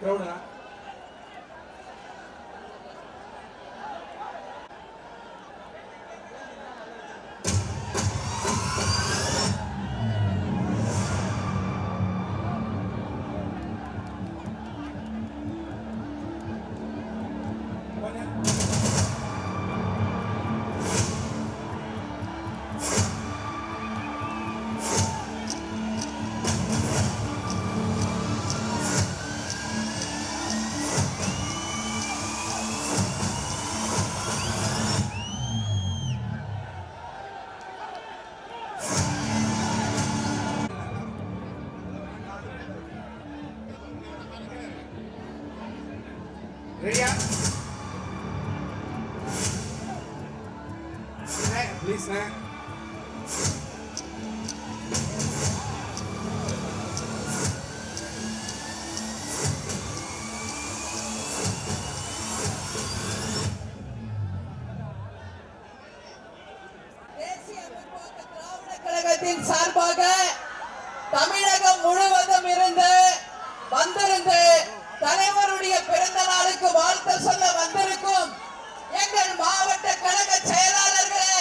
கிரௌடா ரெடியா ப்ளீஸ் சார்பாக தமிழகம் முழுவதும் இருந்து வந்திருந்து தலைவருடைய பிறந்த நாளுக்கு வாழ்த்து சொல்ல வந்திருக்கும் எங்கள் மாவட்ட கழக செயலாளர்களே,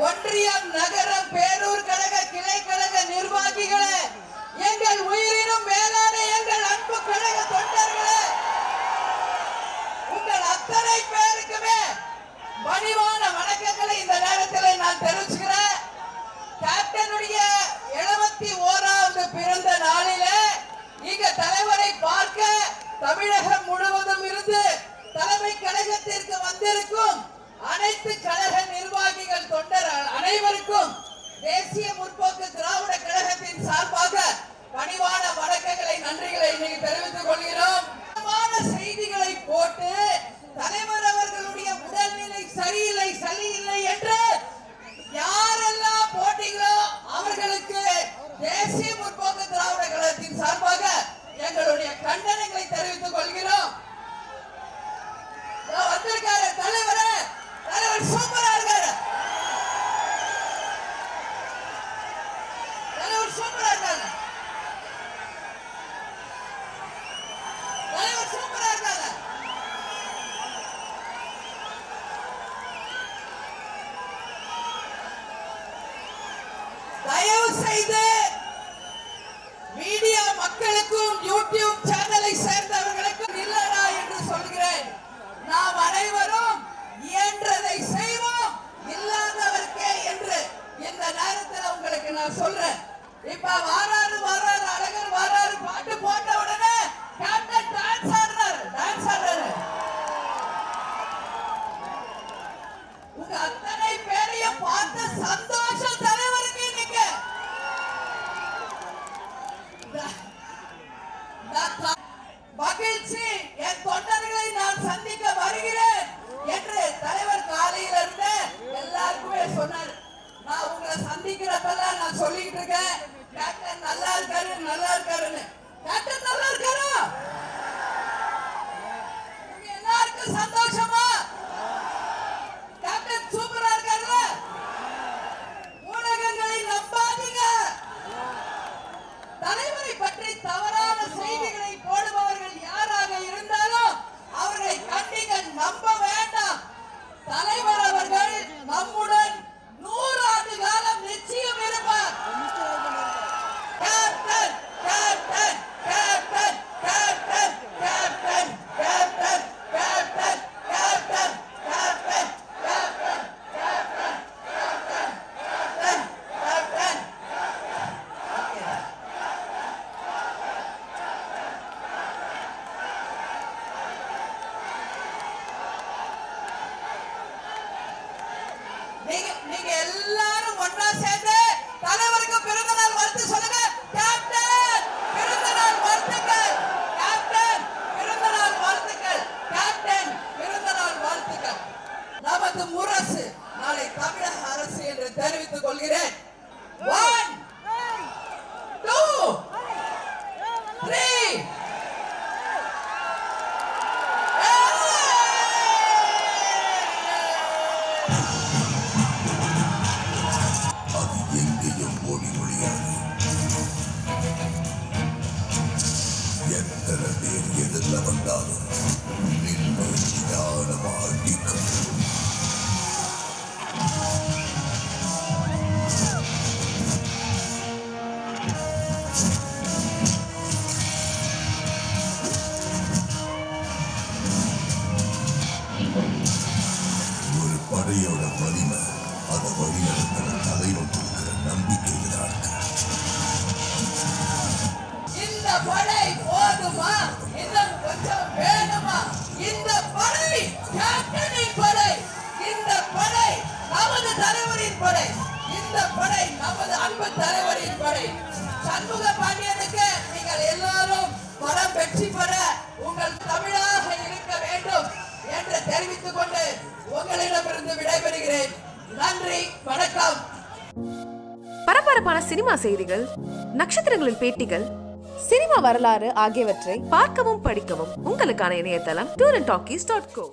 ஒன்றியம், நகரம், பேரூர் கழக கிளை கழக நிர்வாகிகளே, எங்கள் உயிரினும் மேலான எங்கள் அன்பு கழக தொண்டர்களே, உங்கள் அத்தனை பேருக்குமே பணிவான வணக்கங்களை இந்த நேரத்தில் நான் தெரிவிச்சுக்கிறேன். கேப்டனுடைய 71வது பிறந்த நாளிலே இங்க தலைவரை பார்க்க தமிழகம் முழுவதும் இருந்து தலைமை கழகத்திற்கு வந்திருக்கும் அனைத்து கழக நிர்வாகிகள், தொண்டர் அனைவருக்கும் தேசிய முற்போக்கு திராவிட கழகத்தின் சார்பாக பணிவான வணக்கங்களை, நன்றிகளை இன்னைக்கு தெரிவித்துக் கொள்கிறோம். செய்திகளை போட்டு தலைவர் அவர்களுடைய உடல்நிலை சரியில்லை சரியில்லை என்று யாரெல்லாம் போட்டீங்களோ அவர்களுக்கு தேசிய முற்போக்கு திராவிட கழகத்தின் சார்பாக எங்களுடைய கண்டனங்களை தெரிவித்துக் கொள்கிறோம். வந்திருக்காரு தலைவர், தலைவர் சூப்பரா இருக்காரு, தலைவர் சூப்பரா இருக்காங்க, தலைவர் சூப்பரா இருக்காங்க. தயவு செய்து மீடியா மக்களுக்கும் யூடியூப் சேனலை சேர்ந்தவர்களுக்கும் இல்லடா என்று சொல்கிறேன். நாம் அனைவரும் இயன்றதை செய்வோம், இல்லாதவர்க்கே என்று இந்த நேரத்தில் உங்களுக்கு நான் சொல்றேன். இப்ப வாராரு வாராரு அழகர் வாராரு பாட்டு போட்ட உடனே கேப்டன் டான்ஸ் ஆடுறாரு, டான்ஸ் ஆடுறாரு. உங்க அத்தனை பேரையும் பார்த்து சந்தோஷம் தலைவருக்கு. இன்னைக்கு மகிழ்ச்சி, என் தொண்டர்களை நான் சந்திக்க வருகிறேன் என்று தலைவர் காலையில இருந்து எல்லாருக்குமே சொன்னார். நான் உங்களை சந்திக்கிறப்பெல்லாம் நான் சொல்லிட்டு இருக்கேன், கேப்டன் நல்லா இருக்காரு நல்லா இருக்காருன்னு. கேப்டன் நல்லா இருக்காரா? எல்லாருக்கும் சந்தோஷமா? கேப்டன் சூப்பரா இருக்காருல்ல? ஊடகங்களை நம்பாதீங்க. தலைவரை பற்றி தவறான செய்திகளை போடுபவர்கள் யாராக இருந்தாலும் அவர்களை கண்டிங்க, நம்ப வேண்டாம். தலைவர் அவர்கள் நம்முடன் 100 ஆண்டு காலம் நிச்சயம் இருப்பார். Captain captain captain captain captain captain captain அன்பு தலைவரின் படை சண்முக பாண்டியனுக்கு நீங்கள் எல்லாரும் படம் வெற்றி பெற உங்கள் தமிழாக இருக்க வேண்டும் என்று தெரிவித்துக் கொண்டு உங்களிடமிருந்து விடைபெறுகிறேன். நன்றி, வணக்கம். பரபரப்பான சினிமா செய்திகள், நட்சத்திரங்களின் பேட்டிகள், சினிமா வரலாறு ஆகியவற்றை பார்க்கவும் படிக்கவும் உங்களுக்கான இணையதளம் tourantalkies.co.